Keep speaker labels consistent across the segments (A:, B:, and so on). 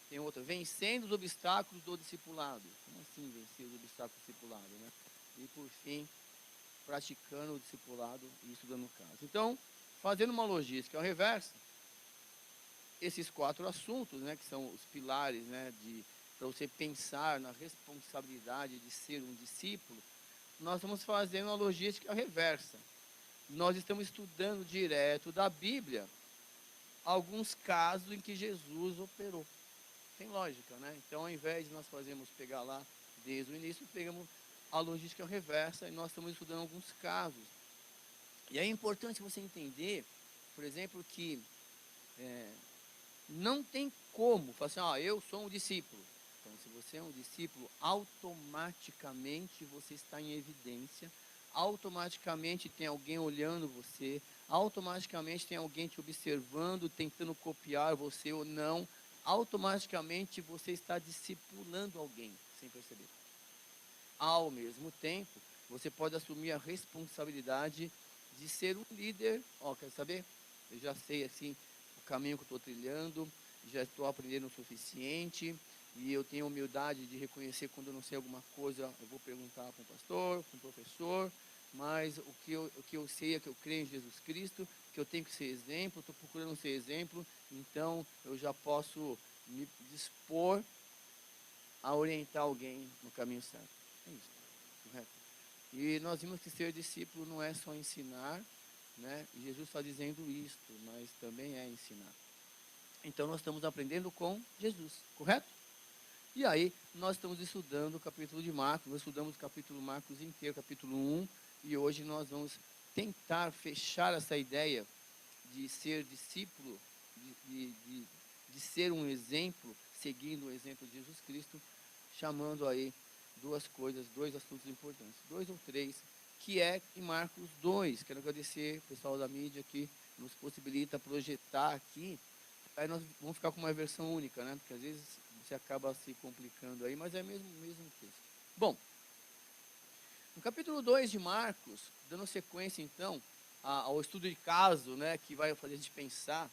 A: tem outra, vencendo os obstáculos do discipulado. Como assim vencer os obstáculos do discipulado, né? E por fim, praticando o discipulado e estudando o caso. Então, fazendo uma logística ao reverso, esses 4 assuntos, né, que são os pilares, né, para você pensar na responsabilidade de ser um discípulo, nós estamos fazendo uma logística reversa. Nós estamos estudando direto da Bíblia alguns casos em que Jesus operou. Tem lógica, né? Então, ao invés de nós pegar lá desde o início, pegamos a logística reversa e nós estamos estudando alguns casos. E é importante você entender, por exemplo, que não tem como falar assim, eu sou um discípulo. Então, se você é um discípulo, automaticamente você está em evidência, automaticamente tem alguém olhando você, automaticamente tem alguém te observando, tentando copiar você ou não, automaticamente você está discipulando alguém, sem perceber. Ao mesmo tempo, você pode assumir a responsabilidade de ser um líder. Quer saber? Eu já sei assim o caminho que eu estou trilhando, já estou aprendendo o suficiente, e eu tenho humildade de reconhecer quando eu não sei alguma coisa, eu vou perguntar para um pastor, para um professor, mas o que eu sei é que eu creio em Jesus Cristo, que eu tenho que ser exemplo, estou procurando ser exemplo, então eu já posso me dispor a orientar alguém no caminho certo. É isso, correto? E nós vimos que ser discípulo não é só ensinar, né? E Jesus está dizendo isto, mas também é ensinar. Então nós estamos aprendendo com Jesus, correto? E aí nós estamos estudando o capítulo de Marcos, nós estudamos o capítulo Marcos inteiro, capítulo 1, e hoje nós vamos tentar fechar essa ideia de ser discípulo, de ser um exemplo, seguindo o exemplo de Jesus Cristo, chamando aí 2 coisas, 2 assuntos importantes, 2 ou 3, que é em Marcos 2. Quero agradecer o pessoal da mídia que nos possibilita projetar aqui. Aí nós vamos ficar com uma versão única, né? Porque às vezes você acaba se complicando aí, mas é mesmo texto. Bom, no capítulo 2 de Marcos, dando sequência então ao estudo de caso, né, que vai fazer a gente pensar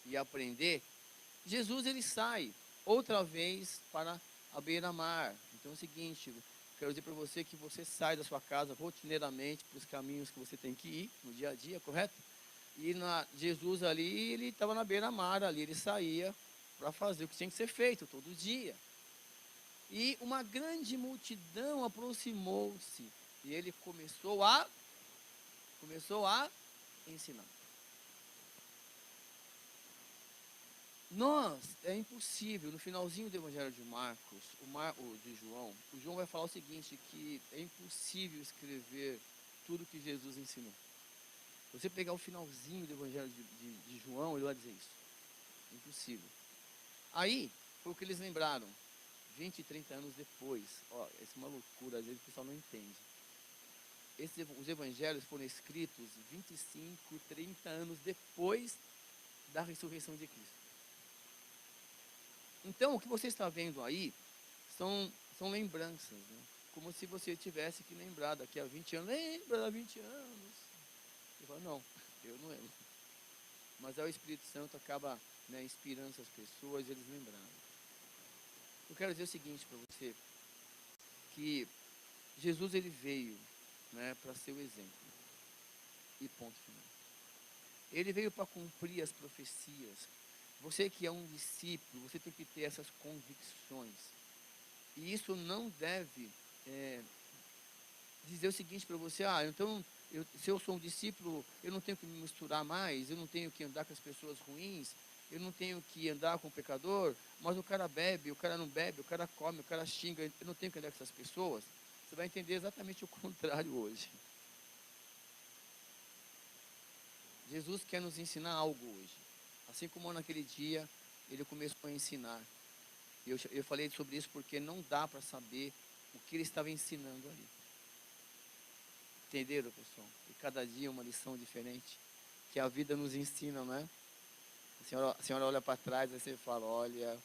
A: e aprender, Jesus ele sai outra vez para a beira-mar. Então é o seguinte, quero dizer para você que você sai da sua casa rotineiramente para os caminhos que você tem que ir no dia a dia, correto? E Jesus ali, ele estava na beira-mar ali, ele saía para fazer o que tinha que ser feito todo dia. E uma grande multidão aproximou-se e ele começou a ensinar. É impossível, no finalzinho do Evangelho de Marcos, o João vai falar o seguinte, que é impossível escrever tudo que Jesus ensinou. Você pegar o finalzinho do Evangelho de João, ele vai dizer isso. Impossível. Aí, foi o que eles lembraram, 20, 30 anos depois. Essa é uma loucura, às vezes o pessoal não entende. Os evangelhos foram escritos 25, 30 anos depois da ressurreição de Cristo. Então, o que você está vendo aí são lembranças, né? Como se você tivesse que lembrar daqui a 20 anos. Lembra há 20 anos? Eu falo, não, eu não lembro. Mas o Espírito Santo acaba, né, inspirando essas pessoas, eles lembraram. Eu quero dizer o seguinte para você, que Jesus ele veio, né, para ser o exemplo. E ponto final. Ele veio para cumprir as profecias. Você que é um discípulo, você tem que ter essas convicções. E isso não deve dizer o seguinte para você, então, se eu sou um discípulo, eu não tenho que me misturar mais, eu não tenho que andar com as pessoas ruins, eu não tenho que andar com o pecador, mas o cara bebe, o cara não bebe, o cara come, o cara xinga, eu não tenho que andar com essas pessoas. Você vai entender exatamente o contrário hoje. Jesus quer nos ensinar algo hoje. Assim como naquele dia, ele começou a ensinar. Eu falei sobre isso porque não dá para saber o que ele estava ensinando ali. Entenderam, pessoal? E cada dia uma lição diferente que a vida nos ensina, não é? A senhora olha para trás e você fala, olha,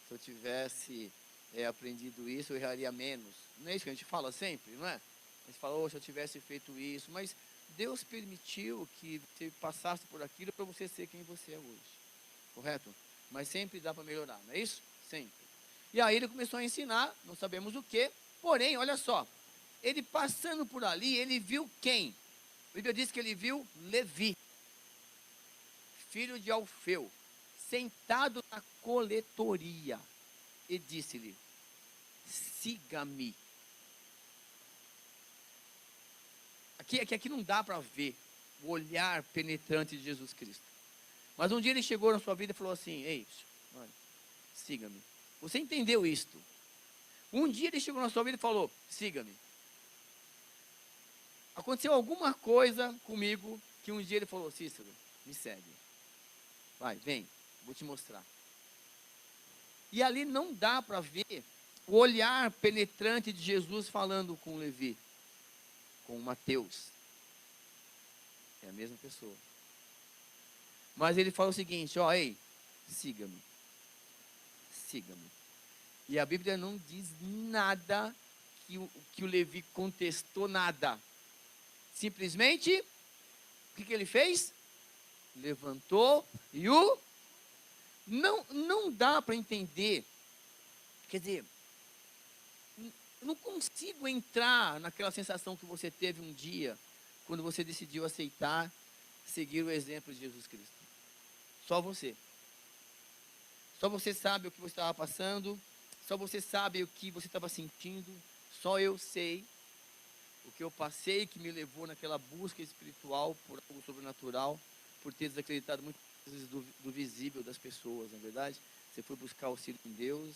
A: se eu tivesse aprendido isso, eu erraria menos. Não é isso que a gente fala sempre, não é? A gente fala, se eu tivesse feito isso, mas Deus permitiu que você passasse por aquilo para você ser quem você é hoje. Correto? Mas sempre dá para melhorar, não é isso? Sempre. E aí ele começou a ensinar, não sabemos o que, porém, olha só, ele passando por ali, ele viu quem? A Bíblia diz que ele viu Levi, filho de Alfeu, sentado na coletoria, e disse-lhe: siga-me. Aqui não dá para ver o olhar penetrante de Jesus Cristo. Mas um dia ele chegou na sua vida e falou assim: ei, olha, siga-me. Você entendeu isto? Um dia ele chegou na sua vida e falou: siga-me. Aconteceu alguma coisa comigo que um dia ele falou: Cícero, me segue. Vai, vem, vou te mostrar. E ali não dá para ver o olhar penetrante de Jesus falando com Levi, com Mateus. É a mesma pessoa. Mas ele fala o seguinte: ó, ei, siga-me. Siga-me. E a Bíblia não diz nada que o Levi contestou, nada. Simplesmente, o que ele fez? Levantou e não dá para entender. Quer dizer, eu não consigo entrar naquela sensação que você teve um dia, quando você decidiu aceitar, seguir o exemplo de Jesus Cristo. Só você. Só você sabe o que você estava passando, só você sabe o que você estava sentindo, só eu sei o que eu passei, que me levou naquela busca espiritual por algo sobrenatural, por ter desacreditado muitas vezes do visível das pessoas, na verdade. Você foi buscar auxílio em Deus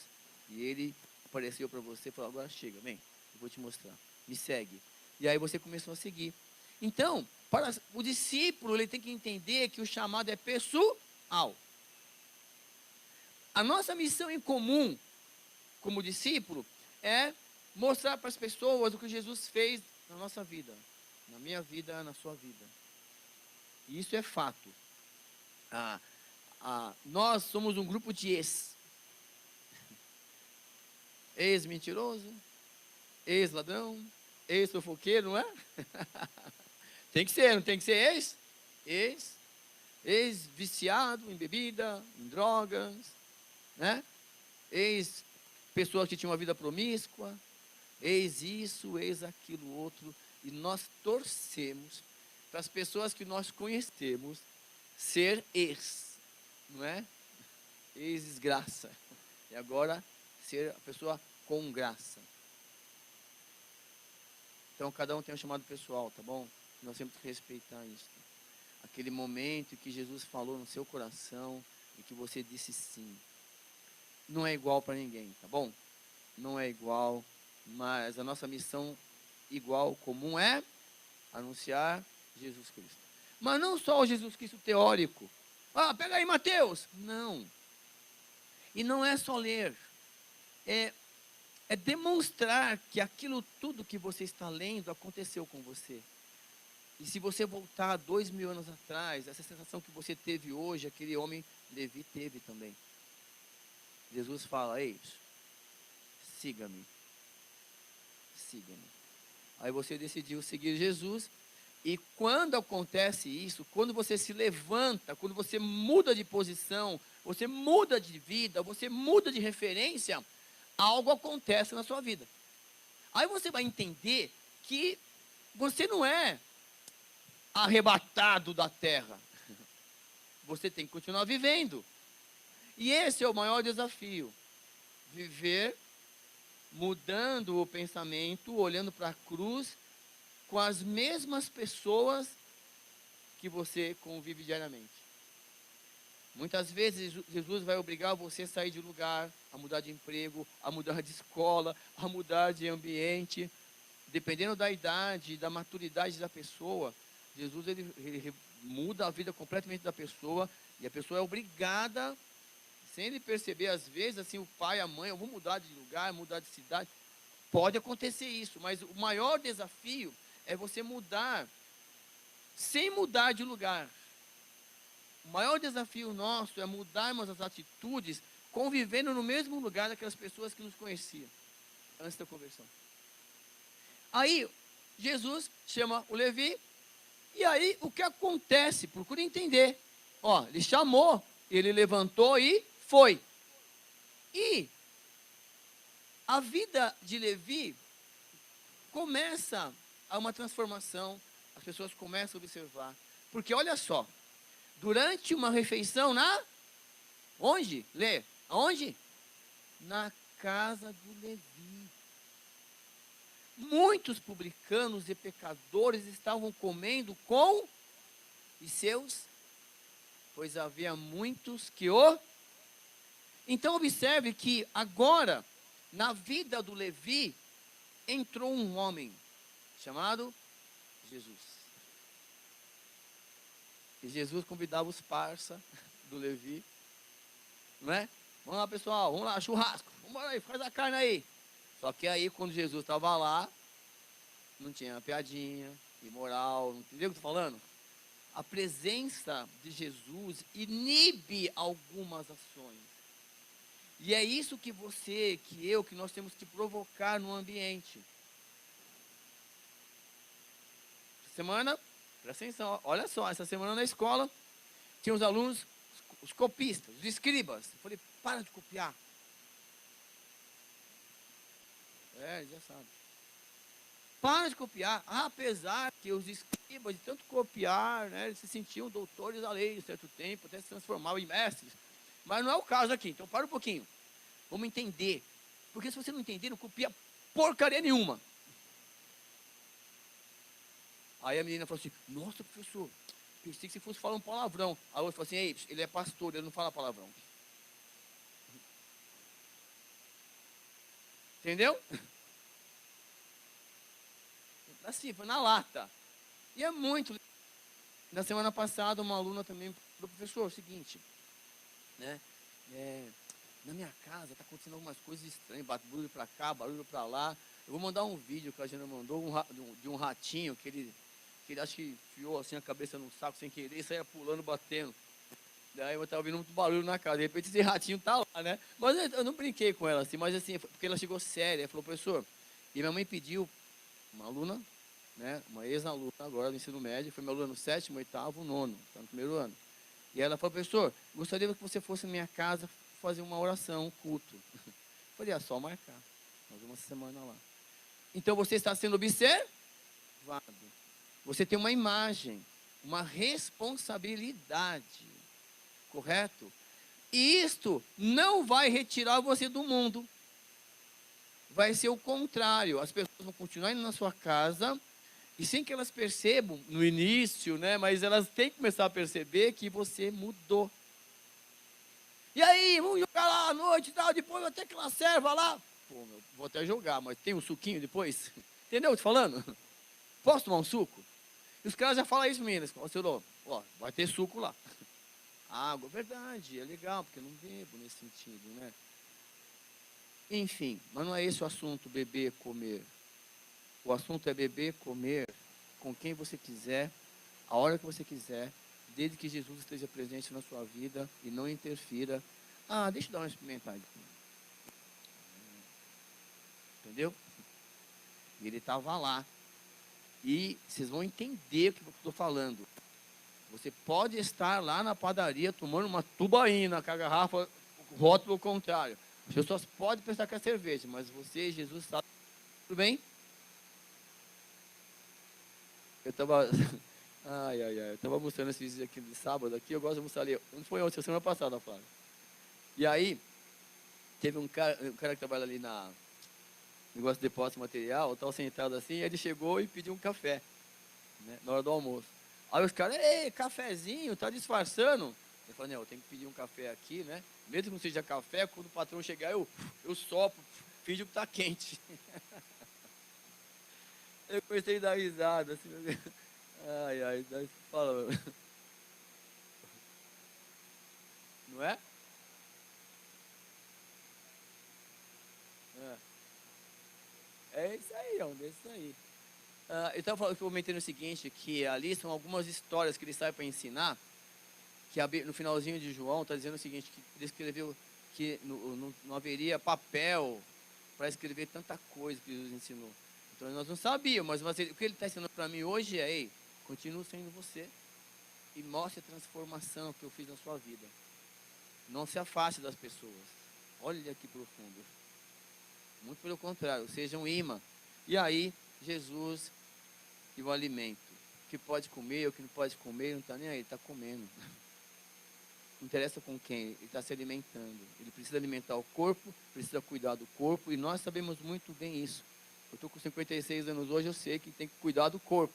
A: e Ele apareceu para você e falou: agora chega, vem, eu vou te mostrar, me segue. E aí você começou a seguir. Então, para o discípulo, ele tem que entender que o chamado é pessoal. A nossa missão em comum, como discípulo, é mostrar para as pessoas o que Jesus fez na nossa vida, na minha vida, na sua vida. E isso é fato. Nós somos um grupo de ex-mentiroso, ex-ladrão, ex-fofoqueiro, não é? Tem que ser, não tem que ser ex-viciado em bebida, em drogas, né? Ex-pessoas que tinham uma vida promíscua, ex-isso, ex-aquilo, outro. E nós torcemos para as pessoas que nós conhecemos ser não é? Ex-desgraça. E agora ser a pessoa com graça. Então cada um tem um chamado pessoal, tá bom? Nós temos que respeitar isso. Aquele momento que Jesus falou no seu coração e que você disse sim. Não é igual para ninguém, tá bom? Não é igual, mas a nossa missão igual, comum é anunciar Jesus Cristo. Mas não só o Jesus Cristo teórico. Pega aí Mateus. Não. E não é só ler. É demonstrar que aquilo tudo que você está lendo aconteceu com você. E se você voltar 2000 anos atrás, essa sensação que você teve hoje, aquele homem Levi teve também. Jesus fala: ei, siga-me. Siga-me. Aí você decidiu seguir Jesus. E quando acontece isso, quando você se levanta, quando você muda de posição, você muda de vida, você muda de referência, algo acontece na sua vida. Aí você vai entender que você não é arrebatado da terra. Você tem que continuar vivendo. E esse é o maior desafio. Viver mudando o pensamento, olhando para a cruz, com as mesmas pessoas que você convive diariamente. Muitas vezes Jesus vai obrigar você a sair de lugar, a mudar de emprego, a mudar de escola, a mudar de ambiente. Dependendo da idade, da maturidade da pessoa, Jesus ele muda a vida completamente da pessoa, e a pessoa é obrigada, sem ele perceber, às vezes, assim, o pai, a mãe, eu vou mudar de lugar, mudar de cidade. Pode acontecer isso, mas o maior desafio é você mudar sem mudar de lugar. O maior desafio nosso é mudarmos as atitudes convivendo no mesmo lugar daquelas pessoas que nos conheciam antes da conversão. Aí, Jesus chama o Levi, e aí o que acontece? Procure entender. Ele chamou, ele levantou e foi. E a vida de Levi começa a uma transformação, as pessoas começam a observar. Porque olha só, durante uma refeição onde? Lê, aonde? Na casa do Levi. Muitos publicanos e pecadores estavam comendo com os seus, pois havia muitos que o... Então observe que agora, na vida do Levi, entrou um homem chamado Jesus. E Jesus convidava os parça do Levi, não é? Vamos lá, pessoal, vamos lá, churrasco, vamos lá aí, faz a carne aí. Só que aí, quando Jesus estava lá, não tinha piadinha, imoral, não entendeu o que eu estou falando? A presença de Jesus inibe algumas ações. E é isso que você, que eu, que nós temos que provocar no ambiente. Semana, presta atenção, olha só, essa semana na escola, tinha os alunos, os copistas, os escribas. Eu falei, para de copiar. Já sabe. Para de copiar, apesar que os escribas, de tanto copiar, né, eles se sentiam doutores da lei em certo tempo, até se transformavam em mestres. Mas não é o caso aqui, então para um pouquinho. Vamos entender. Porque se você não entender, não copia porcaria nenhuma. Aí a menina falou assim, nossa, professor, pensei que você fosse falar um palavrão. A outra falou assim, ei, ele é pastor, ele não fala palavrão. Entendeu? Assim, foi na lata. E é muito. Na semana passada, uma aluna também falou, professor, é o seguinte, né? Na minha casa está acontecendo algumas coisas estranhas, barulho para cá, barulho para lá. Eu vou mandar um vídeo que a Jana mandou de um ratinho que ele acho que enfiou assim a cabeça num saco sem querer e saia pulando, batendo. Daí eu estava ouvindo muito barulho na casa. De repente esse ratinho tá lá, né? Mas eu não brinquei com ela assim, mas assim, porque ela chegou séria. Ela falou, professor, e minha mãe pediu, uma aluna, né? Uma ex-aluna agora do ensino médio, foi minha aluna no 7º, 8º, 9º, está no primeiro ano. E ela falou, professor, gostaria que você fosse na minha casa fazer uma oração, um culto. Eu falei, só marcar. Nós vamos uma semana lá. Então você está sendo observado. Você tem uma imagem, uma responsabilidade. Correto? E isto não vai retirar você do mundo. Vai ser o contrário. As pessoas vão continuar indo na sua casa e sem que elas percebam no início, né? Mas elas têm que começar a perceber que você mudou. E aí, vamos jogar lá à noite e tal, depois até aquela serva lá. Pô, vou até jogar, mas tem um suquinho depois? Entendeu o que eu tô falando? Posso tomar um suco? E os caras já falam isso, meninas. Ó, vai ter suco lá. Água, verdade, é legal, porque eu não bebo nesse sentido, né? Enfim, mas não é esse o assunto, beber, comer. O assunto é beber, comer com quem você quiser, a hora que você quiser, desde que Jesus esteja presente na sua vida e não interfira. Deixa eu dar uma experimentada. Entendeu? E ele estava lá. E vocês vão entender o que eu estou falando. Você pode estar lá na padaria tomando uma tubaína com a garrafa, o rótulo contrário. As pessoas podem pensar que é cerveja, mas você, Jesus, sabe. Tudo bem? Eu estava... eu estava mostrando esses dias aqui de sábado aqui, eu gosto de mostrar ali. Não foi ontem, semana passada, Flávio. E aí, teve um cara que trabalha ali na negócio de depósito de material, eu estava sentado assim, e ele chegou e pediu um café, né, na hora do almoço. Aí os caras, ei, cafezinho, tá disfarçando? Eu falei, não, eu tenho que pedir um café aqui, né? Mesmo que não seja café, quando o patrão chegar, eu sopro, finjo que tá quente. Eu comecei a dar risada, assim, daí fala, não é? É isso aí, é isso aí. Eu estava comentando o seguinte, que ali são algumas histórias que ele sai para ensinar, que no finalzinho de João está dizendo o seguinte, que ele escreveu que não haveria papel para escrever tanta coisa que Jesus ensinou. Então nós não sabíamos, mas o que ele está ensinando para mim hoje é, ei, continue sendo você e mostre a transformação que eu fiz na sua vida. Não se afaste das pessoas. Olha que profundo. Muito pelo contrário, seja um imã. E aí, Jesus e o alimento. O que pode comer, o que não pode comer, ele não está nem aí, ele está comendo. Não interessa com quem, ele está se alimentando. Ele precisa alimentar o corpo, precisa cuidar do corpo, e nós sabemos muito bem isso. Eu estou com 56 anos hoje, eu sei que tem que cuidar do corpo.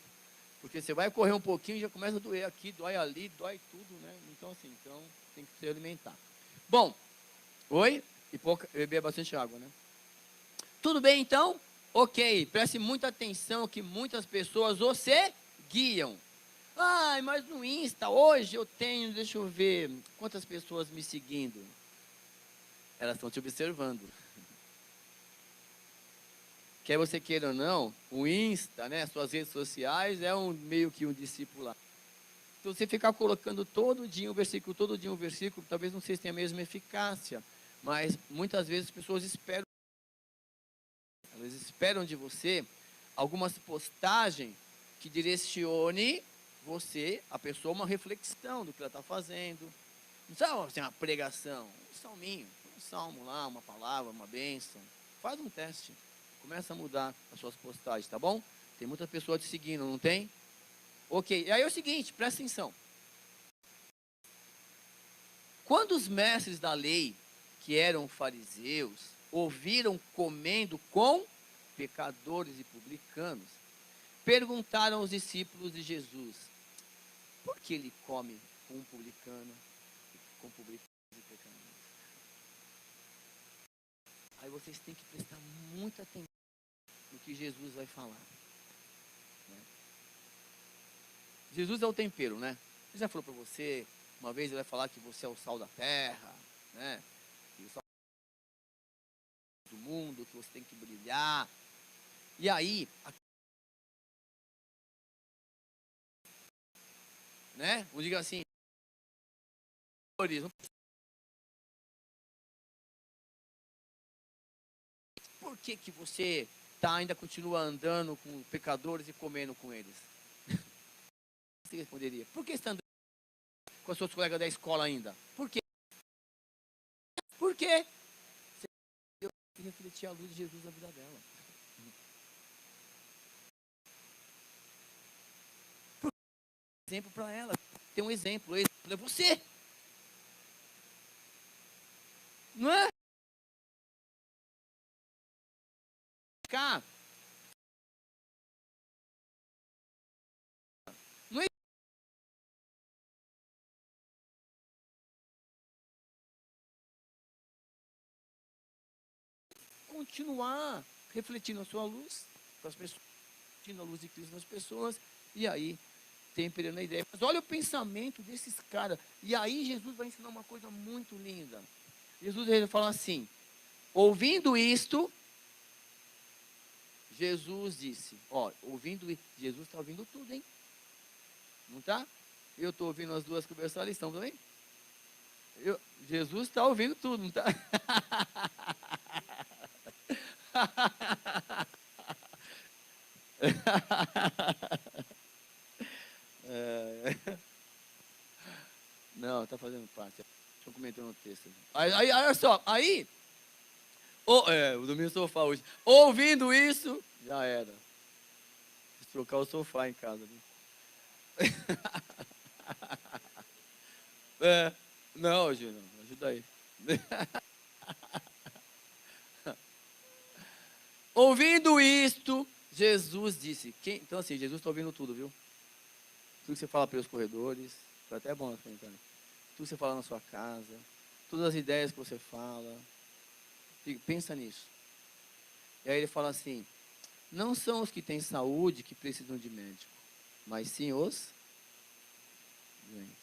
A: Porque você vai correr um pouquinho e já começa a doer aqui, dói ali, dói tudo, né? Então, assim, tem que se alimentar. Bom, oi? E beber bastante água, né? Tudo bem, então? Ok, preste muita atenção que muitas pessoas o seguiam. Ai, mas no Insta, hoje eu tenho, deixa eu ver, quantas pessoas me seguindo? Elas estão te observando. Quer você queira ou não, o Insta, né, suas redes sociais, é meio que um discípulo. Se você ficar colocando todo dia um versículo, talvez não sei se tenha a mesma eficácia, mas muitas vezes as pessoas esperam, elas esperam de você algumas postagens que direcione você, a pessoa, uma reflexão do que ela está fazendo. Não precisa ser uma pregação, um salminho, um salmo lá, uma palavra, uma bênção. Faz um teste. Começa a mudar as suas postagens, tá bom? Tem muita pessoa te seguindo, não tem? Ok, e aí é o seguinte, presta atenção. Quando os mestres da lei, que eram fariseus, ouviram comendo com pecadores e publicanos, perguntaram aos discípulos de Jesus, por que ele come com um publicano, com publicanos e pecadores? Aí vocês têm que prestar muita atenção no que Jesus vai falar. Né? Jesus é o tempero, né? Ele já falou para você, uma vez ele vai falar que você é o sal da terra, né? Que o sal do mundo, que você tem que brilhar. E aí, né? Vou dizer assim, por que você ainda continua andando com pecadores e comendo com eles? Você responderia, por que você está andando com os seus colegas da escola ainda? Por quê? Por quê? Você tem que refletir a luz de Jesus na vida dela. Por exemplo para ela. Tem um exemplo, o exemplo é você. Não é? Cá. Não é? Continuar refletindo a sua luz para as pessoas, refletindo a luz de Cristo nas pessoas, e aí temperando a ideia. Mas olha o pensamento desses caras. E aí Jesus vai ensinar uma coisa muito linda. Jesus ele fala assim, ouvindo isto, Jesus disse, ó, Jesus está ouvindo tudo, hein? Não está? Eu estou ouvindo as duas conversar, eles estão também? Jesus está ouvindo tudo, não está? Não, está fazendo parte. Estou comentando no texto. Aí, olha só, aí, o domingo sofá hoje. Ouvindo isso, já era. Preciso trocar o sofá em casa. Não, Júnior, ajuda aí. Ouvindo isto, Jesus disse. Então, assim, Jesus está ouvindo tudo, viu? Tudo que você fala pelos corredores. Foi até bom comentar. Tudo que você fala na sua casa. Todas as ideias que você fala. Pensa nisso. E aí ele fala assim: não são os que têm saúde que precisam de médico, mas sim os doentes.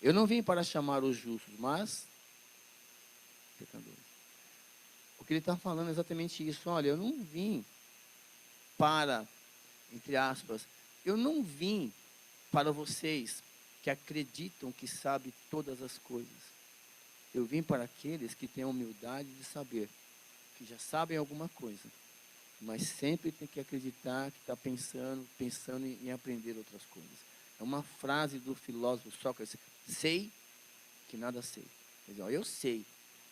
A: Eu não vim para chamar os justos, mas pecadores. O que ele está falando é exatamente isso. Olha, eu não vim para, entre aspas, eu não vim para vocês que acreditam que sabem todas as coisas. Eu vim para aqueles que têm a humildade de saber que já sabem alguma coisa, mas sempre tem que acreditar que está pensando em aprender outras coisas. É uma frase do filósofo Sócrates: sei que nada sei. Quer dizer, ó, eu sei,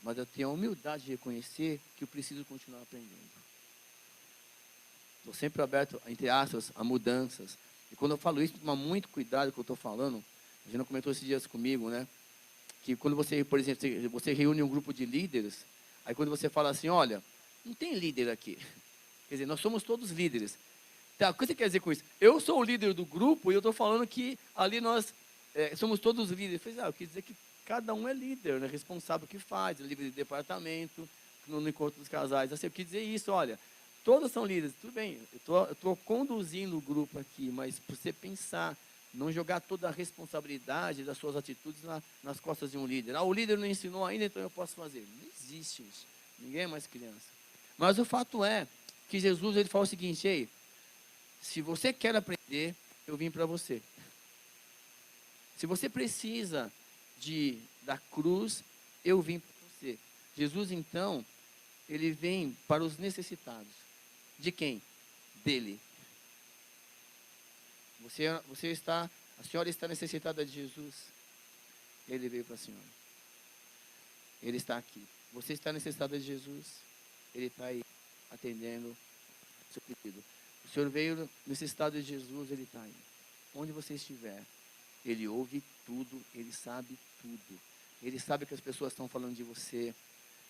A: mas eu tenho a humildade de reconhecer que eu preciso continuar aprendendo. Estou sempre aberto, entre aspas, a mudanças. E quando eu falo isso, toma muito cuidado com o que eu estou falando. A gente não comentou esses dias comigo, né? Que quando você, por exemplo, você reúne um grupo de líderes, aí quando você fala assim, olha, não tem líder aqui. Quer dizer, nós somos todos líderes. Tá, o que você quer dizer com isso? Eu sou o líder do grupo e eu estou falando que ali nós somos todos líderes. Eu quis dizer que cada um é líder, né? Responsável do que faz, é líder de departamento, no encontro dos casais. Assim, eu quis dizer isso, olha, todos são líderes, tudo bem, eu estou conduzindo o grupo aqui, mas para você pensar, não jogar toda a responsabilidade das suas atitudes nas costas de um líder. O líder não ensinou ainda, então eu posso fazer. Não existe isso. Ninguém é mais criança. Mas o fato é que Jesus ele fala o seguinte, ei, se você quer aprender, eu vim para você. Se você precisa da cruz, eu vim para você. Jesus, então, ele vem para os necessitados. De quem? Dele. A senhora está necessitada de Jesus. Ele veio para a senhora. Ele está aqui. Você está necessitada de Jesus. Ele está aí, atendendo o seu pedido. O Senhor veio necessitado de Jesus, Ele está aí. Onde você estiver, Ele ouve tudo, Ele sabe tudo. Ele sabe que as pessoas estão falando de você.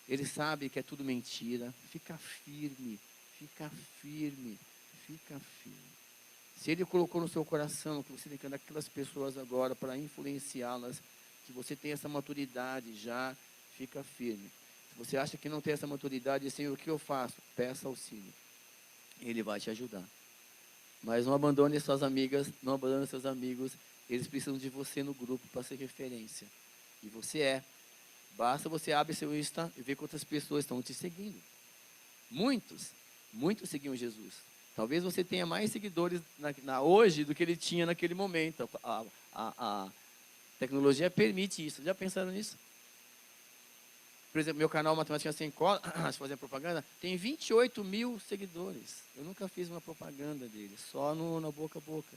A: Ele sabe que é tudo mentira. Fica firme, fica firme, fica firme. Se Ele colocou no seu coração que você tem que andar com aquelas pessoas agora para influenciá-las, que você tem essa maturidade já, fica firme. Se você acha que não tem essa maturidade, Senhor, o que eu faço? Peça auxílio. Ele vai te ajudar. Mas não abandone suas amigas, não abandone seus amigos. Eles precisam de você no grupo para ser referência. E você é. Basta você abrir seu Insta e ver quantas pessoas estão te seguindo. Muitos seguiam Jesus. Talvez você tenha mais seguidores hoje do que ele tinha naquele momento. A tecnologia permite isso. Já pensaram nisso? Por exemplo, meu canal Matemática Sem Cola, se fazer propaganda, tem 28 mil seguidores. Eu nunca fiz uma propaganda dele, só na boca a boca.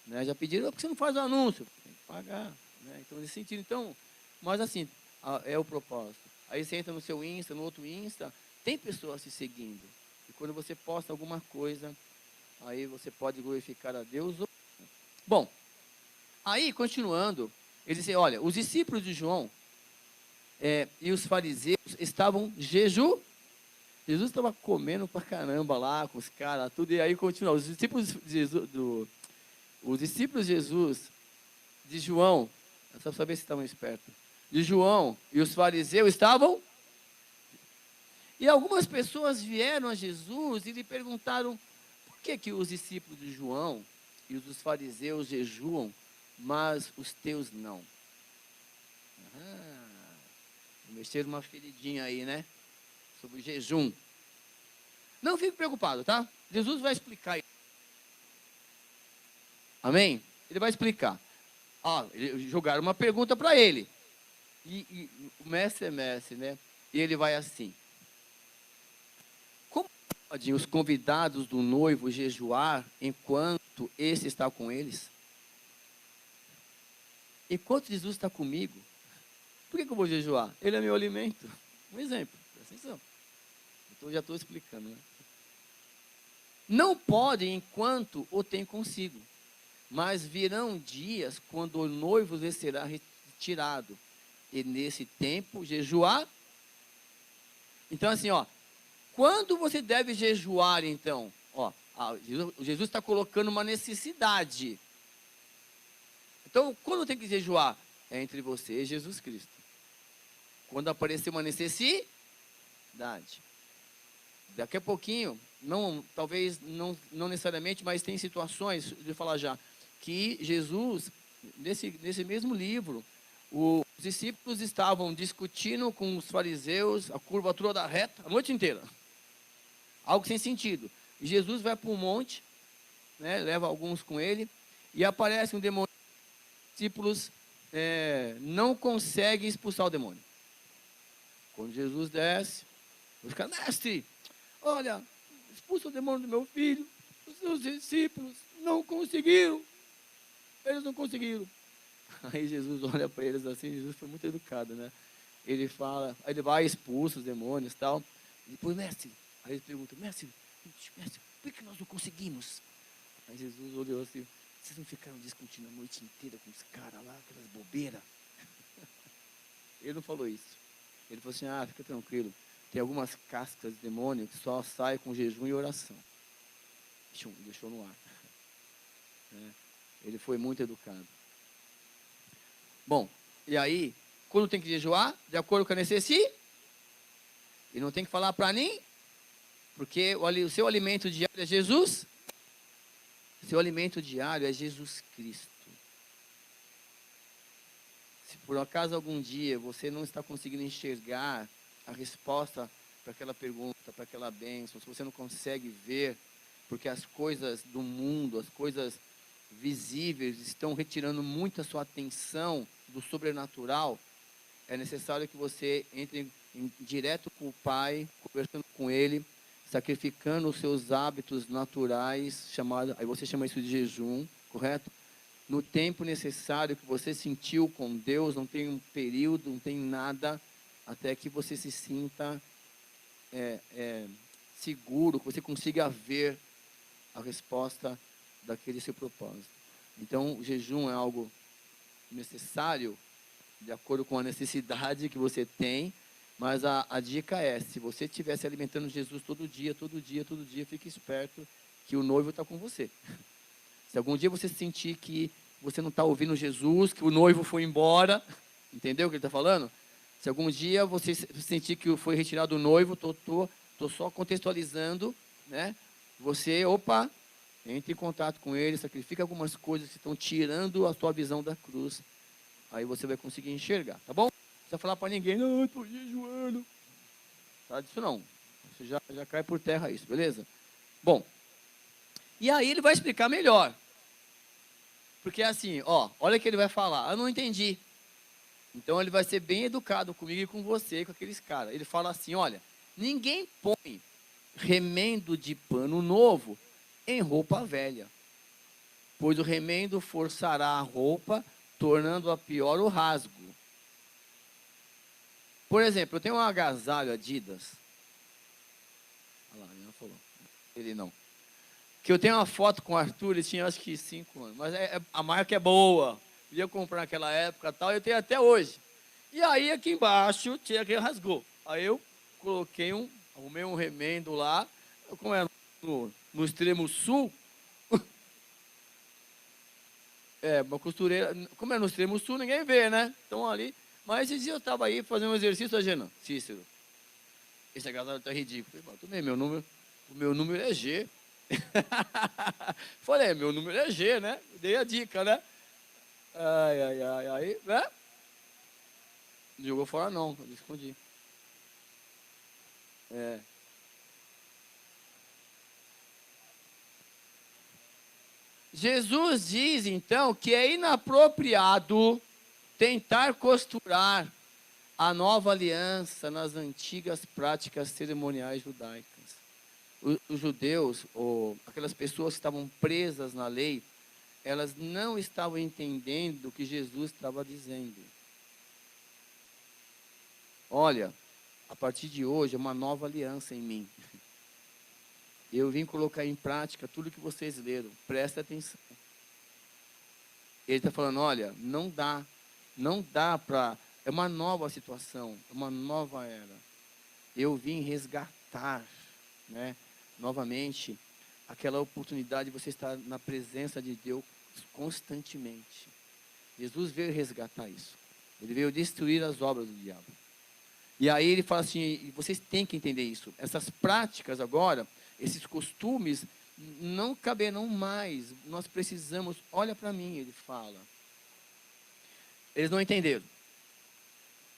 A: Né? Já pediram, por que você não faz o anúncio? Tem que pagar. Né? Então, nesse sentido. Então, mas assim, é o propósito. Aí você entra no seu Insta, no outro Insta, tem pessoas te seguindo. E quando você posta alguma coisa, aí você pode glorificar a Deus. Bom, aí, continuando, ele diz, olha, os discípulos de João e os fariseus estavam jejuando. Jesus estava comendo pra caramba lá com os caras, tudo, e aí continua. Os discípulos de Jesus, de João, é só saber se estavam espertos, de João e os fariseus estavam. E algumas pessoas vieram a Jesus e lhe perguntaram por que os discípulos de João e os dos fariseus jejuam, mas os teus não. Mexeram uma feridinha aí, né? Sobre o jejum. Não fique preocupado, tá? Jesus vai explicar isso. Amém? Ele vai explicar. Jogaram uma pergunta para ele. E o mestre é mestre, né? E ele vai assim. Como podem os convidados do noivo jejuar enquanto esse está com eles? Enquanto Jesus está comigo, por que eu vou jejuar? Ele é meu alimento. Um exemplo, presta atenção. Então já estou explicando, né? Não podem enquanto o tem consigo, mas virão dias quando o noivo lhe será retirado, e nesse tempo jejuar. Então assim, quando você deve jejuar então? Jesus está colocando uma necessidade. Então, quando tem que jejuar? É entre você e Jesus Cristo. Quando aparecer uma necessidade. Daqui a pouquinho, talvez não necessariamente, mas tem situações, de falar já, que Jesus, nesse mesmo livro, os discípulos estavam discutindo com os fariseus, a curvatura reta, a noite inteira. Algo sem sentido. E Jesus vai para um monte, né, leva alguns com ele, e aparece um demônio. Os discípulos não conseguem expulsar o demônio. Quando Jesus desce, os caras, mestre, olha, expulsa o demônio do meu filho. Os seus discípulos não conseguiram. Eles não conseguiram. Aí Jesus olha para eles assim, Jesus foi muito educado, né? ele fala, aí ele vai e expulsa os demônios e tal. E depois, mestre, aí ele pergunta, mestre, por que nós não conseguimos? Aí Jesus olhou assim, vocês não ficaram discutindo a noite inteira com os caras lá, aquelas bobeiras? Ele não falou isso. Ele falou assim, fica tranquilo, tem algumas cascas de demônio que só saem com jejum e oração. Deixou no ar. Ele foi muito educado. Bom, e aí, quando tem que jejuar, de acordo com a necessidade, e não tem que falar para ninguém, porque o seu alimento diário é Jesus. Seu alimento diário é Jesus Cristo. Se por acaso algum dia você não está conseguindo enxergar a resposta para aquela pergunta, para aquela bênção, se você não consegue ver, porque as coisas do mundo, as coisas visíveis estão retirando muito a sua atenção do sobrenatural, é necessário que você entre direto com o Pai, conversando com Ele, sacrificando os seus hábitos naturais, aí você chama isso de jejum, correto? No tempo necessário que você sentiu com Deus, não tem um período, não tem nada, até que você se sinta seguro, que você consiga ver a resposta daquele seu propósito. Então, o jejum é algo necessário, de acordo com a necessidade que você tem, mas a dica é, se você estiver se alimentando de Jesus todo dia, fique esperto que o noivo está com você. Se algum dia você sentir que você não está ouvindo Jesus, que o noivo foi embora, entendeu o que ele está falando? Se algum dia você sentir que foi retirado o noivo, estou só contextualizando, né? Você, entre em contato com ele, sacrifica algumas coisas que estão tirando a sua visão da cruz. Aí você vai conseguir enxergar, tá bom? Não precisa falar para ninguém, não, eu estou jejuando. Tá disso não. Você já cai por terra isso, beleza? Bom, e aí ele vai explicar melhor. Porque assim, olha o que ele vai falar. Eu não entendi. Então ele vai ser bem educado comigo e com você, com aqueles caras. Ele fala assim, olha, ninguém põe remendo de pano novo em roupa velha, pois o remendo forçará a roupa, tornando-a pior o rasgo. Por exemplo, eu tenho um agasalho Adidas. Olha lá, ele não falou. Ele não. Que eu tenho uma foto com o Arthur, ele tinha acho que 5 anos. Mas a marca é boa. Podia comprar naquela época e tal, eu tenho até hoje. E aí aqui embaixo tinha que rasgou. Aí eu coloquei arrumei um remendo lá, como é no extremo sul, uma costureira, como é no extremo sul, ninguém vê, né? Então ali, mas esse dia eu estava aí fazendo um exercício, Gena, Cícero, esse agasalho tá ridículo. Falei, tudo bem, o meu número é G. Falei, meu número é G, né? Dei a dica, né? Aí, né? Não jogou fora não, eu escondi. Jesus diz, então, que é inapropriado tentar costurar a nova aliança nas antigas práticas cerimoniais judaicas. Os judeus, ou aquelas pessoas que estavam presas na lei, elas não estavam entendendo o que Jesus estava dizendo. Olha, a partir de hoje é uma nova aliança em mim. Eu vim colocar em prática tudo que vocês leram. Presta atenção. Ele está falando, olha, não dá para... É uma nova situação, é uma nova era. Eu vim resgatar, né, novamente, aquela oportunidade de você estar na presença de Deus constantemente. Jesus veio resgatar isso. Ele veio destruir as obras do diabo. E aí ele fala assim, vocês têm que entender isso. Essas práticas agora, esses costumes, não caberão mais. Nós precisamos, olha para mim, ele fala. Eles não entenderam.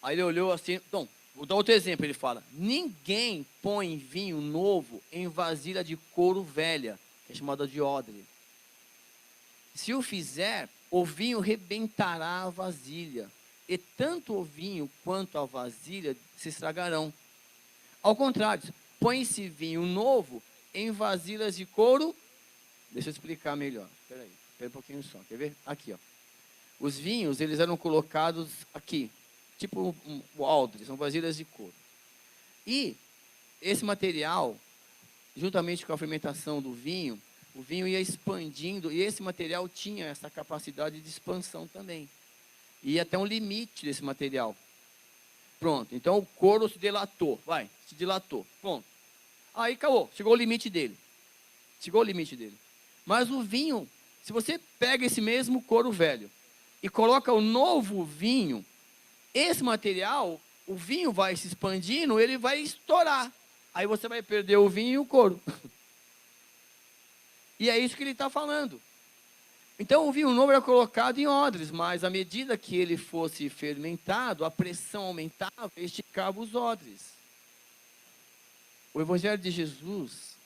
A: Aí ele olhou assim, então, vou dar outro exemplo, ele fala, ninguém põe vinho novo em vasilha de couro velha, que é chamada de odre. Se o fizer, o vinho rebentará a vasilha, e tanto o vinho quanto a vasilha se estragarão. Ao contrário, põe-se vinho novo em vasilhas de couro. Deixa eu explicar melhor. Espera um pouquinho só, quer ver? Aqui, ó. Os vinhos, eles eram colocados aqui. tipo o odre, são vasilhas de couro. E esse material, juntamente com a fermentação do vinho, o vinho ia expandindo, e esse material tinha essa capacidade de expansão também. E ia até um limite desse material. Pronto, então o couro se dilatou, se dilatou, pronto. Aí acabou, chegou o limite dele. Mas o vinho, se você pega esse mesmo couro velho e coloca o novo vinho, esse material, o vinho vai se expandindo, ele vai estourar. Aí você vai perder o vinho e o couro. E é isso que ele está falando. Então o vinho novo era colocado em odres, mas à medida que ele fosse fermentado, a pressão aumentava e esticava os odres. O Evangelho de Jesus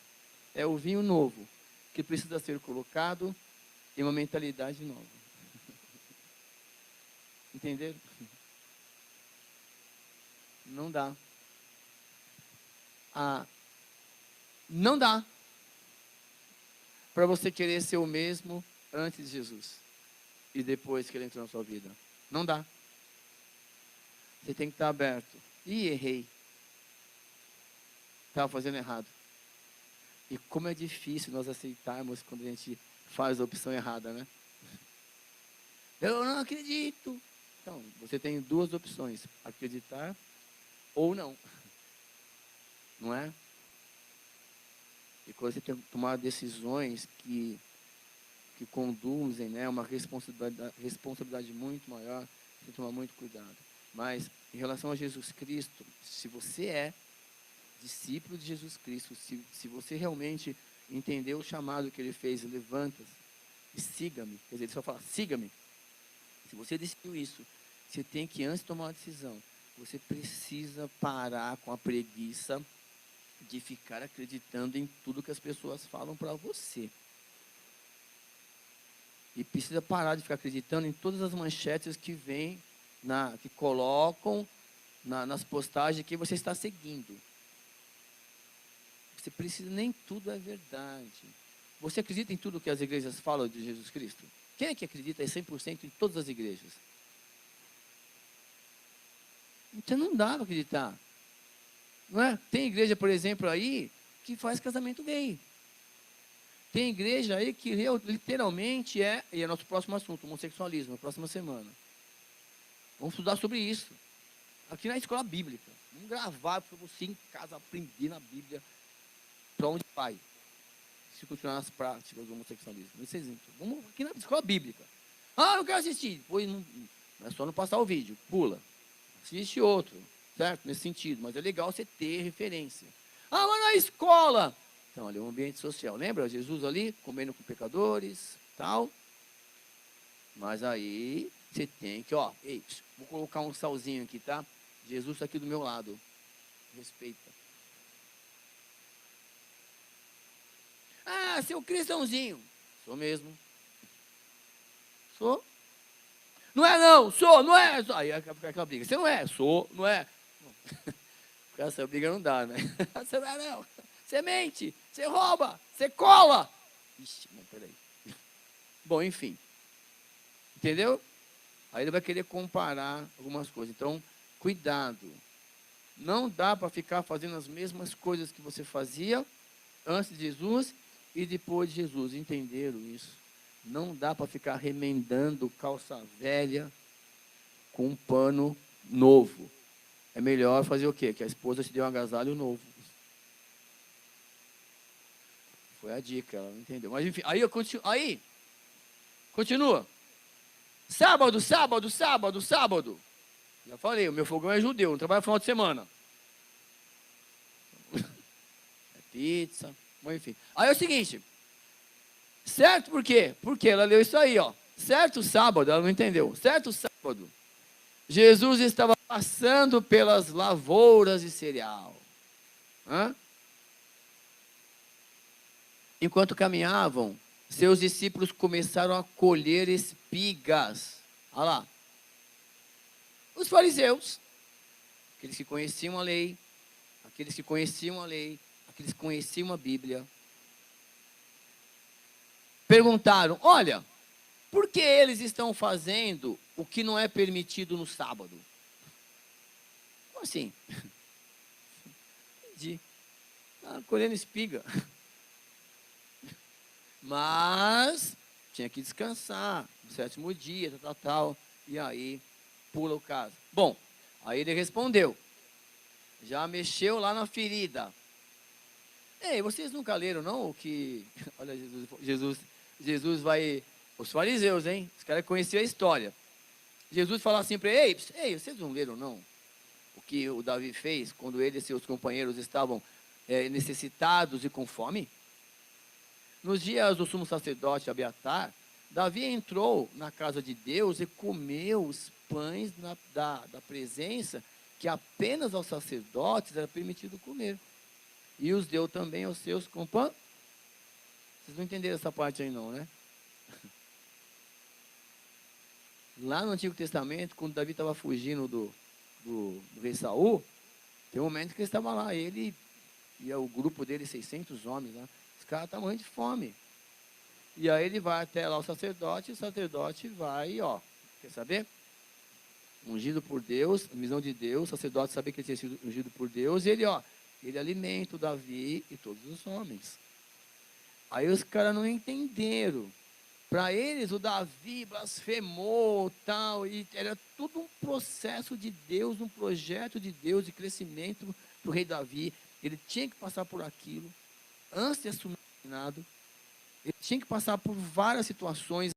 A: é o vinho novo, que precisa ser colocado em uma mentalidade nova. Entenderam? Não dá. Não dá para você querer ser o mesmo antes de Jesus e depois que ele entrou na sua vida. Não dá. Você tem que estar aberto. Ih, errei. Estava fazendo errado. E como é difícil nós aceitarmos quando a gente faz a opção errada, né? Eu não acredito. Então, você tem duas opções: acreditar ou não. Não é? E quando você tem que tomar decisões que conduzem, né, uma responsabilidade muito maior, tem que tomar muito cuidado. Mas, em relação a Jesus Cristo, se você é discípulo de Jesus Cristo, se você realmente entendeu o chamado que ele fez, levanta-se e siga-me. Quer dizer, ele só fala, siga-me. Se você decidiu isso, você tem que, antes de tomar uma decisão, você precisa parar com a preguiça de ficar acreditando em tudo que as pessoas falam para você. E precisa parar de ficar acreditando em todas as manchetes que vêm, que colocam nas postagens que você está seguindo. Você precisa, nem tudo é verdade. Você acredita em tudo que as igrejas falam de Jesus Cristo? Quem é que acredita 100% em todas as igrejas? Então não dá para acreditar. Não é? Tem igreja, por exemplo, aí, que faz casamento gay. Tem igreja aí que literalmente e é nosso próximo assunto, homossexualismo, na próxima semana. Vamos estudar sobre isso. Aqui na escola bíblica. Vamos gravar para você em casa aprender na Bíblia para onde vai. Se continuar nas práticas do homossexualismo. Vamos aqui na escola bíblica. Não quero assistir. Pois não é só não passar o vídeo. Pula. Assiste outro. Certo? Nesse sentido. Mas é legal você ter referência. Mas na escola. Então, ali é um ambiente social. Lembra Jesus ali, comendo com pecadores, tal? Mas aí, você tem que, vou colocar um salzinho aqui, tá? Jesus está aqui do meu lado. Respeita. Seu cristãozinho. Sou mesmo. Sou. Não é não, sou, não é. Aí fica aquela briga. Você não é, sou, não é. Essa briga não dá, né? Você não é não. Você mente, você rouba, você cola. Ixi, não, peraí. Bom, enfim. Entendeu? Aí ele vai querer comparar algumas coisas. Então, cuidado. Não dá para ficar fazendo as mesmas coisas que você fazia antes de Jesus e depois de Jesus. Entenderam isso? Não dá para ficar remendando calça velha com um pano novo. É melhor fazer o quê? Que a esposa te dê um agasalho novo. Foi a dica, ela não entendeu. Mas enfim, aí continua. Sábado. Já falei, o meu fogão é judeu, não trabalha no final de semana. É pizza, bom, enfim. Aí é o seguinte, certo por quê? Porque ela leu isso aí, certo sábado, ela não entendeu. Certo sábado, Jesus estava passando pelas lavouras de cereal. Enquanto caminhavam, seus discípulos começaram a colher espigas. Olha lá. Os fariseus, aqueles que conheciam a lei, aqueles que conheciam a Bíblia, perguntaram, olha, por que eles estão fazendo o que não é permitido no sábado? Como assim? Entendi. Colhendo espiga. Mas tinha que descansar no 7º dia, tal. E aí, pula o caso. Bom, aí ele respondeu. Já mexeu lá na ferida. Ei, vocês nunca leram, não? O que... Olha, Jesus vai... Os fariseus, hein? Os caras conheciam a história. Jesus fala assim para eles, ei, vocês não leram, não? O que o Davi fez quando ele e seus companheiros estavam necessitados e com fome? Nos dias do sumo sacerdote Abiatar, Davi entrou na casa de Deus e comeu os pães da presença que apenas aos sacerdotes era permitido comer. E os deu também aos seus companheiros. Vocês não entenderam essa parte aí não, né? Lá no Antigo Testamento, quando Davi estava fugindo do rei Saul, tem um momento que ele estava lá, ele e o grupo dele, 600 homens lá, os caras estavam morrendo de fome. E aí ele vai até lá o sacerdote vai, ó, quer saber? Ungido por Deus, visão de Deus, o sacerdote sabia que ele tinha sido ungido por Deus, e ele alimenta o Davi e todos os homens. Aí os caras não entenderam. Para eles, o Davi blasfemou, tal, e era tudo um processo de Deus, um projeto de Deus de crescimento para o rei Davi. Ele tinha que passar por aquilo, antes de assumir o reinado. Ele tinha que passar por várias situações,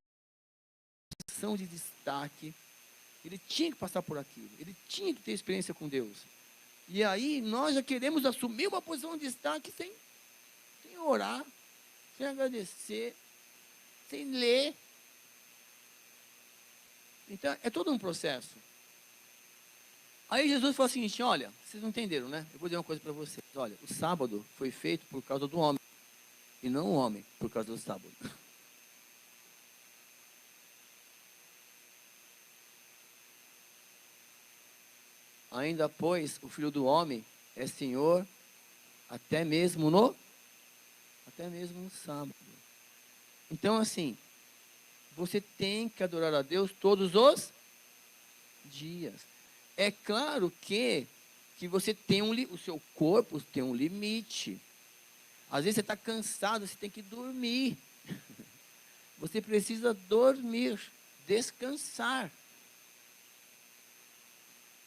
A: de destaque. Ele tinha que passar por aquilo. Ele tinha que ter experiência com Deus. E aí, nós já queremos assumir uma posição de destaque sem orar, sem agradecer, sem ler. Então, é todo um processo. Aí Jesus falou o seguinte, olha, vocês não entenderam, né? Eu vou dizer uma coisa para vocês. Olha, o sábado foi feito por causa do homem, e não o homem por causa do sábado. Ainda, pois, o Filho do Homem é Senhor até mesmo no sábado. Então, assim, você tem que adorar a Deus todos os dias. É claro que você tem o seu corpo tem um limite. Às vezes você está cansado, você tem que dormir. Você precisa dormir, descansar.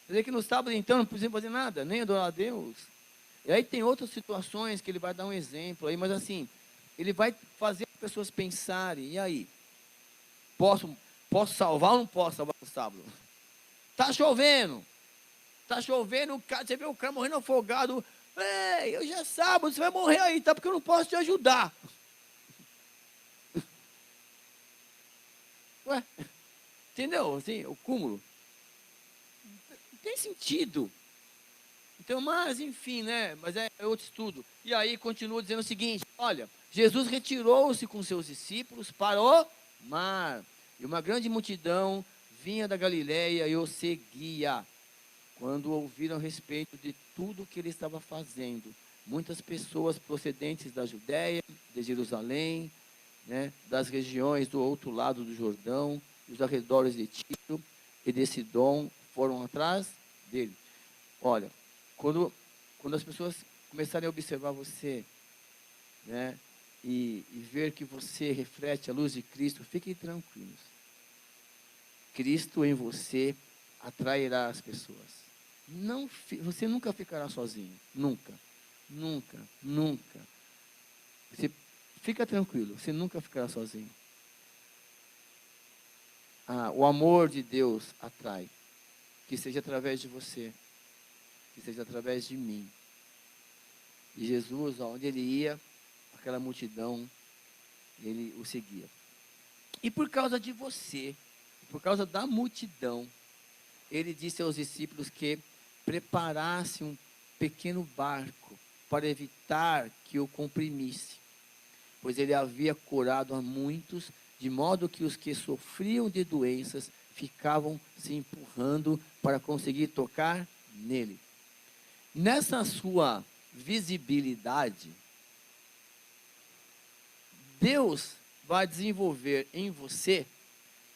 A: Quer dizer que no sábado, então, não precisa fazer nada, nem adorar a Deus. E aí tem outras situações que ele vai dar um exemplo aí, mas assim, ele vai fazer as pessoas pensarem, e aí? Posso salvar ou não posso salvar no sábado? Está chovendo, você vê o cara morrendo afogado. Ei, hoje é sábado, você vai morrer aí, tá? Porque eu não posso te ajudar. Ué, entendeu? Assim, o cúmulo. Não tem sentido. Então, mas enfim, né? Mas é outro estudo. E aí continua dizendo o seguinte, olha, Jesus retirou-se com seus discípulos para o mar. E uma grande multidão vinha da Galileia e o seguia. Quando ouviram a respeito de tudo o que ele estava fazendo, muitas pessoas procedentes da Judéia, de Jerusalém, né, das regiões do outro lado do Jordão, dos arredores de Tiro e de Sidom, foram atrás dele. Olha, quando as pessoas começarem a observar você, né, e ver que você reflete a luz de Cristo, fiquem tranquilos. Cristo em você atrairá as pessoas. Você nunca ficará sozinho. Nunca. Você fica tranquilo, você nunca ficará sozinho. O amor de Deus atrai. Que seja através de você. Que seja através de mim. E Jesus, onde ele ia, aquela multidão, ele o seguia. E por causa de você, por causa da multidão, ele disse aos discípulos que preparasse um pequeno barco para evitar que o comprimisse, pois ele havia curado a muitos, de modo que os que sofriam de doenças ficavam se empurrando para conseguir tocar nele. Nessa sua visibilidade, Deus vai desenvolver em você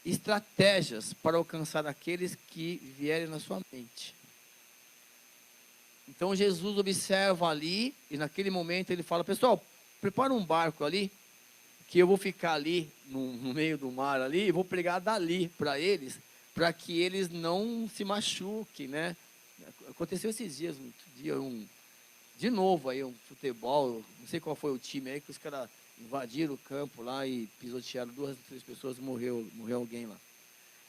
A: estratégias para alcançar aqueles que vierem na sua mente. Então Jesus observa ali, e naquele momento ele fala: pessoal, prepara um barco ali, que eu vou ficar ali, no meio do mar ali, e vou pregar dali para eles, para que eles não se machuquem, né? Aconteceu esses dias, de novo aí, um futebol, não sei qual foi o time aí, que os caras invadiram o campo lá e pisotearam 2, 3 pessoas, morreu alguém lá.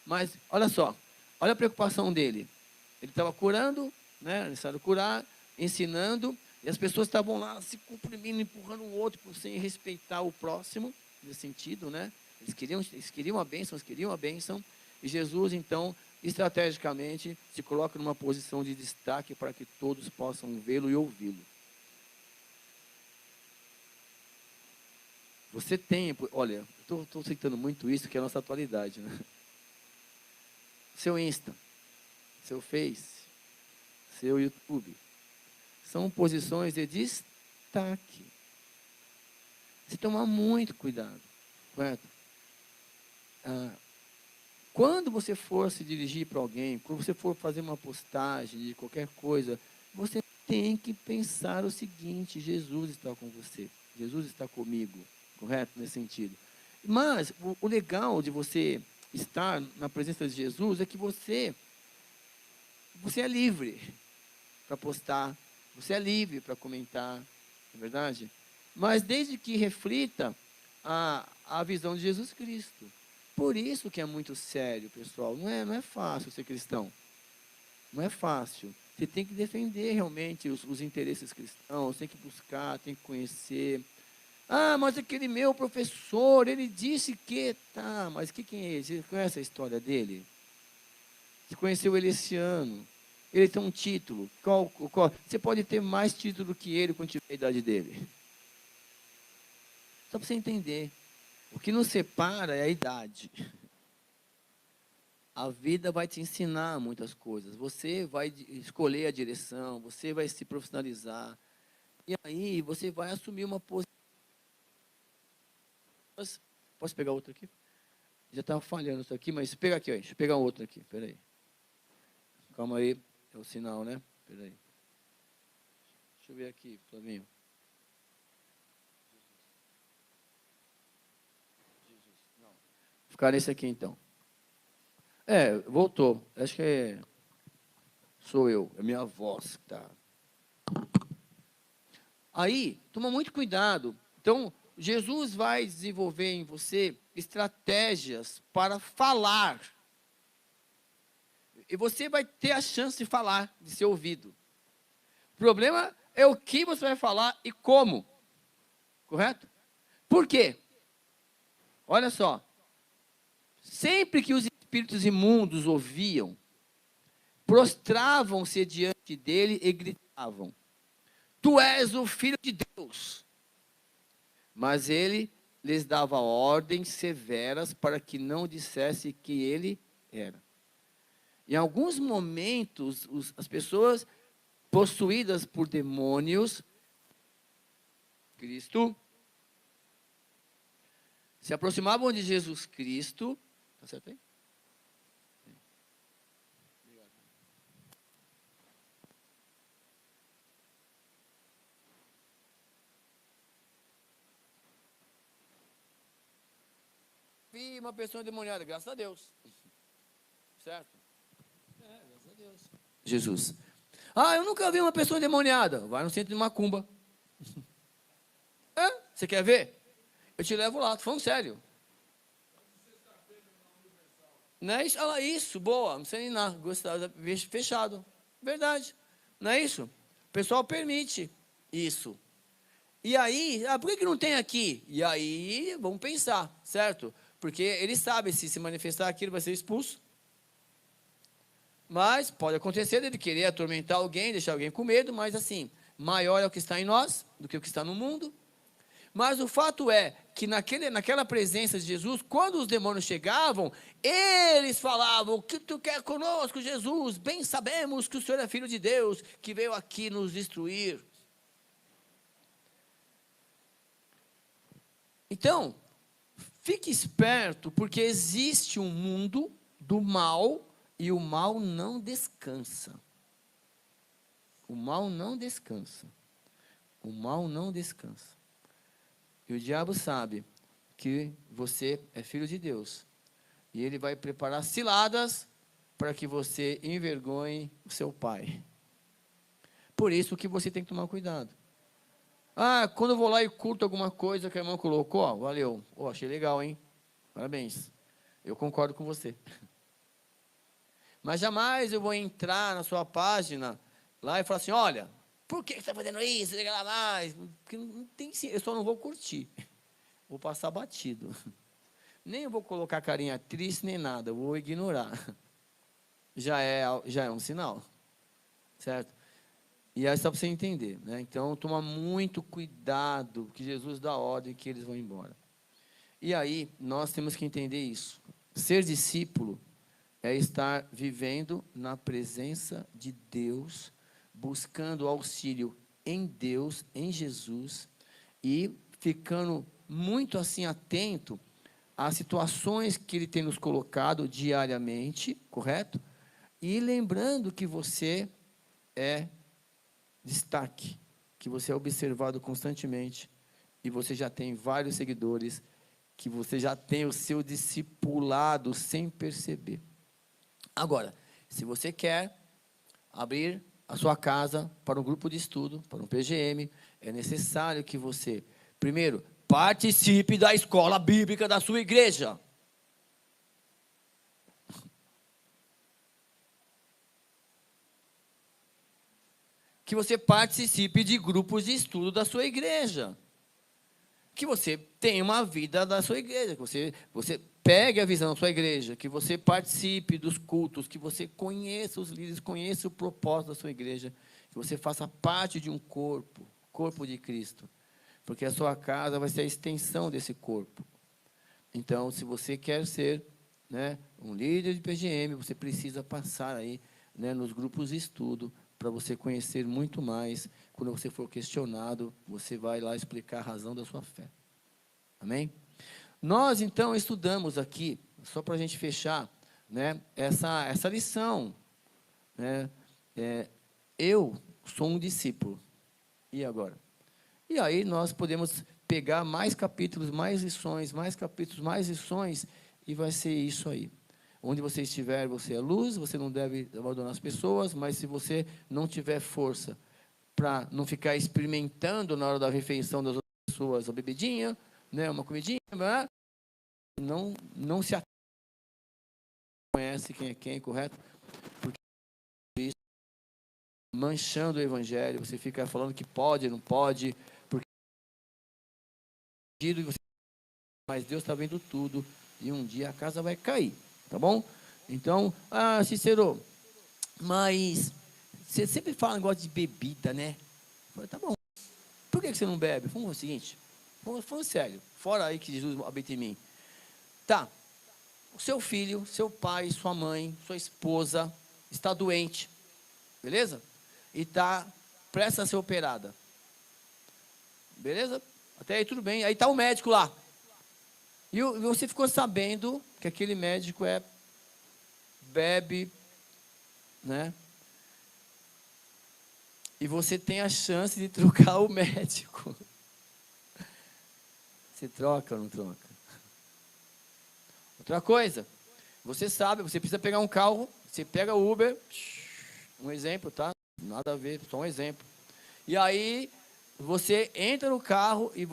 A: Mas, olha só, olha a preocupação dele. Ele estava curando, né, necessário curar, ensinando, e as pessoas estavam lá se comprimindo, empurrando um outro, sem respeitar o próximo, nesse sentido, né? Eles queriam a bênção, e Jesus, então, estrategicamente, se coloca numa posição de destaque para que todos possam vê-lo e ouvi-lo. Você tem, olha, estou citando muito isso, que é a nossa atualidade, né? Seu Insta, seu Face, seu YouTube, são posições de destaque. Você tomar muito cuidado, correto? Quando você for se dirigir para alguém, quando você for fazer uma postagem de qualquer coisa, você tem que pensar o seguinte: Jesus está com você, Jesus está comigo, correto? Nesse sentido. Mas o legal de você estar na presença de Jesus é que você é livre para postar, você é livre para comentar, não é verdade? Mas desde que reflita a visão de Jesus Cristo. Por isso que é muito sério, pessoal. Não é fácil ser cristão. Não é fácil. Você tem que defender realmente os interesses cristãos, tem que buscar, tem que conhecer. Ah, mas aquele meu professor, ele disse que... Tá, mas quem é ele? Você conhece a história dele? Você conheceu ele esse ano? Ele tem um título. Você pode ter mais título que ele quando tiver a idade dele. Só para você entender. O que nos separa é a idade. A vida vai te ensinar muitas coisas. Você vai escolher a direção, você vai se profissionalizar. E aí você vai assumir uma posição. Posso pegar outro aqui? Já estava falhando isso aqui, mas pega aqui, ó. Deixa eu pegar outro aqui. Espera aí. Calma aí. É o sinal, né? Espera aí. Deixa eu ver aqui, Flavinho. Vou ficar nesse aqui, então. Voltou. Acho que sou eu. É minha voz que está... Aí, toma muito cuidado. Então, Jesus vai desenvolver em você estratégias para falar. E você vai ter a chance de falar, de ser ouvido. O problema é o que você vai falar e como. Correto? Por quê? Olha só. Sempre que os espíritos imundos ouviam, prostravam-se diante dele e gritavam: Tu és o Filho de Deus. Mas ele lhes dava ordens severas para que não dissesse que ele era. Em alguns momentos, as pessoas possuídas por demônios, Cristo, se aproximavam de Jesus Cristo. Está certo aí? Obrigado. Vi uma pessoa endemoniada, graças a Deus. Certo? Graças a Deus. Jesus. Ah, eu nunca vi uma pessoa endemoniada. Vai no centro de macumba. Você quer ver? Eu te levo lá, tô falando sério. Não é isso? Olha lá, isso, boa, não sei nem nada. Gostava, fechado. Verdade. Não é isso? O pessoal permite isso. E aí, por que não tem aqui? E aí, vamos pensar, certo? Porque ele sabe, se manifestar aqui, ele vai ser expulso. Mas pode acontecer dele querer atormentar alguém, deixar alguém com medo, mas assim, maior é o que está em nós do que o que está no mundo. Mas o fato é que naquela presença de Jesus, quando os demônios chegavam, eles falavam: o que tu quer conosco, Jesus? Bem sabemos que o Senhor é Filho de Deus, que veio aqui nos destruir. Então, fique esperto, porque existe um mundo do mal, e o mal não descansa. O mal não descansa. O mal não descansa. E o diabo sabe que você é filho de Deus. E ele vai preparar ciladas para que você envergonhe o seu pai. Por isso que você tem que tomar cuidado. Ah, quando eu vou lá e curto alguma coisa que a irmã colocou, ó, valeu. Oh, achei legal, hein? Parabéns. Eu concordo com você. Mas jamais eu vou entrar na sua página lá e falar assim, olha, por que você está fazendo isso? Liga lá mais. Porque não tem, eu só não vou curtir. Vou passar batido. Nem eu vou colocar carinha triste, nem nada. Eu vou ignorar. Já é um sinal. Certo? E aí só para você entender, né? Então, toma muito cuidado, que Jesus dá ordem que eles vão embora. E aí, nós temos que entender isso. Ser discípulo é estar vivendo na presença de Deus, buscando auxílio em Deus, em Jesus, e ficando muito assim atento às situações que Ele tem nos colocado diariamente, correto? E lembrando que você é destaque, que você é observado constantemente, e você já tem vários seguidores, que você já tem o seu discipulado sem perceber. Agora, se você quer abrir a sua casa para um grupo de estudo, para um PGM, é necessário que você, primeiro, participe da escola bíblica da sua igreja. Que você participe de grupos de estudo da sua igreja. Que você tenha uma vida da sua igreja. Que você pegue a visão da sua igreja. Que você participe dos cultos. Que você conheça os líderes, conheça o propósito da sua igreja. Que você faça parte de um corpo de Cristo. Porque a sua casa vai ser a extensão desse corpo. Então, se você quer ser, né, um líder de PGM, você precisa passar aí, né, nos grupos de estudo, para você conhecer muito mais. Quando você for questionado, você vai lá explicar a razão da sua fé. Amém? Nós, então, estudamos aqui, só para a gente fechar, né, essa lição. Né, eu sou um discípulo. E agora? E aí nós podemos pegar mais capítulos, mais lições, mais capítulos, mais lições, e vai ser isso aí. Onde você estiver, você é luz, você não deve abandonar as pessoas, mas se você não tiver força para não ficar experimentando na hora da refeição das outras pessoas a bebidinha, né, uma comidinha, não se conhece quem é quem, correto? Porque isso, manchando o evangelho, você fica falando que pode, não pode, porque mas Deus está vendo tudo, e um dia a casa vai cair, tá bom? Então, Cícero, mas você sempre fala um negócio de bebida, né? Eu falei, tá bom. Por que você não bebe? Vamos o seguinte, falando sério, fora aí que Jesus habita em mim. Tá, o seu filho, seu pai, sua mãe, sua esposa está doente, beleza? E está prestes a ser operada. Beleza? Até aí tudo bem. Aí está o médico lá. E você ficou sabendo que aquele médico bebe, né? E você tem a chance de trocar o médico. Você troca ou não troca? Outra coisa, você sabe, você precisa pegar um carro, você pega o Uber, um exemplo, tá? Nada a ver, só um exemplo. E aí, você entra no carro e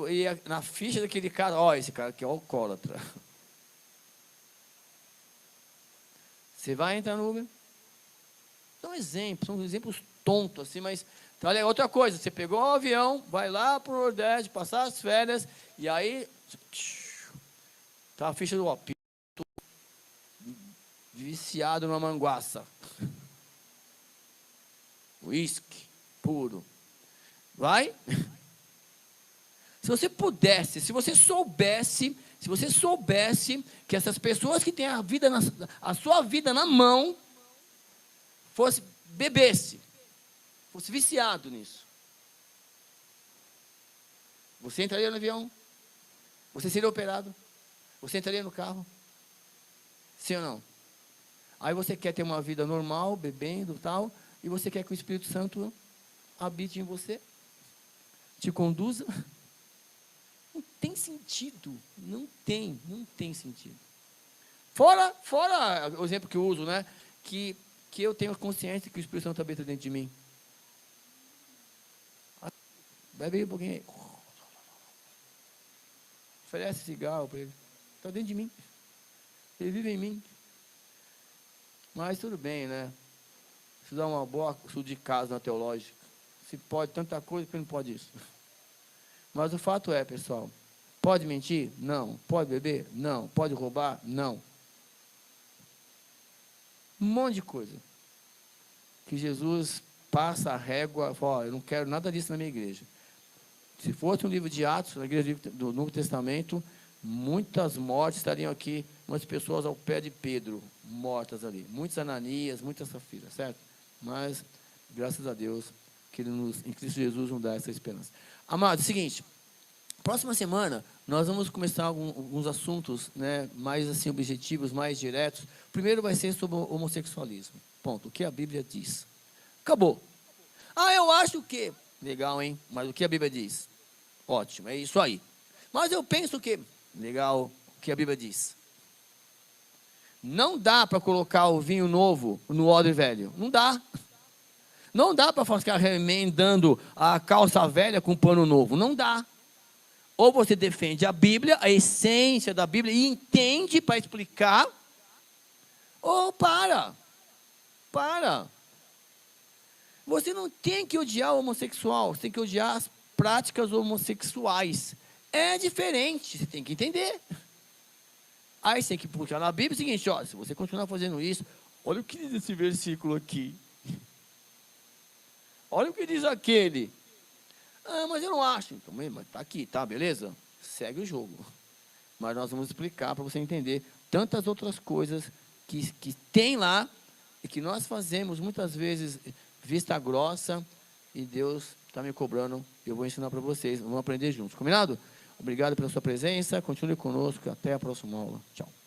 A: na ficha daquele cara, ó, esse cara aqui é alcoólatra. Você vai entrar no Uber. São exemplos tontos, assim, mas olha, outra coisa, você pegou um avião, vai lá para o Nordeste, passar as férias, e aí tá a ficha do apito, viciado numa manguaça. Uísque puro. Vai? Se você pudesse, se você soubesse que essas pessoas que têm a sua vida na mão, bebesse, fosse viciado nisso, você entraria no avião? Você seria operado? Você entraria no carro? Sim ou não? Aí você quer ter uma vida normal, bebendo e tal, e você quer que o Espírito Santo habite em você, te conduza. Não tem sentido, não tem sentido. Fora o exemplo que eu uso, né? Que eu tenho consciência que o Espírito Santo habita dentro de mim. Bebe aí um pouquinho aí. Oferece cigarro para ele. Está dentro de mim. Ele vive em mim. Mas tudo bem, né? Estudar uma boa estudo de caso na teológica. Se pode tanta coisa, porque não pode isso. Mas o fato é, pessoal, pode mentir? Não. Pode beber? Não. Pode roubar? Não. Um monte de coisa. Que Jesus passa a régua e fala, eu não quero nada disso na minha igreja. Se fosse um livro de Atos, na igreja do Novo Testamento, muitas mortes estariam aqui, umas pessoas ao pé de Pedro, mortas ali. Muitos Ananias, muitas Safiras, certo? Mas, graças a Deus, que em Cristo Jesus nos dá essa esperança. Amados, é o seguinte, próxima semana, nós vamos começar alguns assuntos, né, mais assim, objetivos, mais diretos. O primeiro vai ser sobre o homossexualismo. Ponto. O que a Bíblia diz. Acabou. Ah, eu acho que... Legal, hein? Mas o que a Bíblia diz? Ótimo, é isso aí. Mas eu penso que... Legal, o que a Bíblia diz. Não dá para colocar o vinho novo no odre velho. Não dá. Não dá para ficar remendando a calça velha com pano novo. Não dá. Ou você defende a Bíblia, a essência da Bíblia, e entende para explicar, ou para. Você não tem que odiar o homossexual, você tem que odiar as práticas homossexuais. É diferente, você tem que entender. Aí você tem que puxar na Bíblia o seguinte, ó, se você continuar fazendo isso, olha o que diz esse versículo aqui. Olha o que diz aquele. Ah, mas eu não acho. Então, mas tá aqui, tá, beleza? Segue o jogo. Mas nós vamos explicar para você entender tantas outras coisas que tem lá e que nós fazemos muitas vezes vista grossa e Deus está me cobrando. Eu vou ensinar para vocês. Vamos aprender juntos. Combinado? Obrigado pela sua presença. Continue conosco. Até a próxima aula. Tchau.